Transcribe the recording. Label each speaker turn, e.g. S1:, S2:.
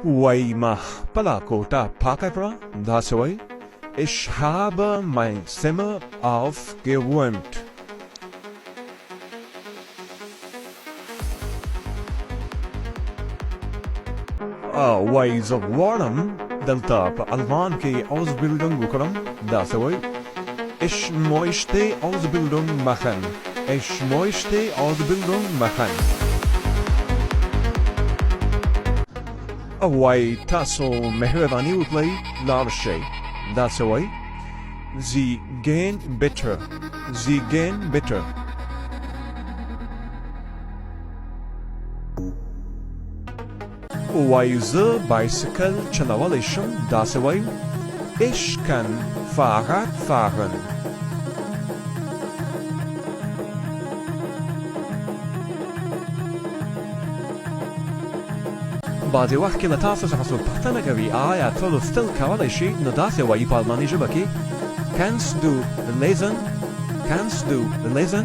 S1: Wai ma palakota pakavra, das way. Ich habe mein Zimmer aufgeräumt. Wai warm delta Alman ki Ausbildung bekommen, das way. Ich möchte Ausbildung machen. Ich möchte Ausbildung machen. Wai taso mehrvani utlay larshay. That's away. Sie gehen bitte. Sie gehen bitte. Wai the bicycle chanawalisham. That's away. Ich kann Fahrrad fahren. بعد وقت لا تعرف حصل بحثنا كبي يا تولو ستيل كوالا شيء نداسة ويبال ماني جبكي. Kannst du lesen? Kannst du lesen?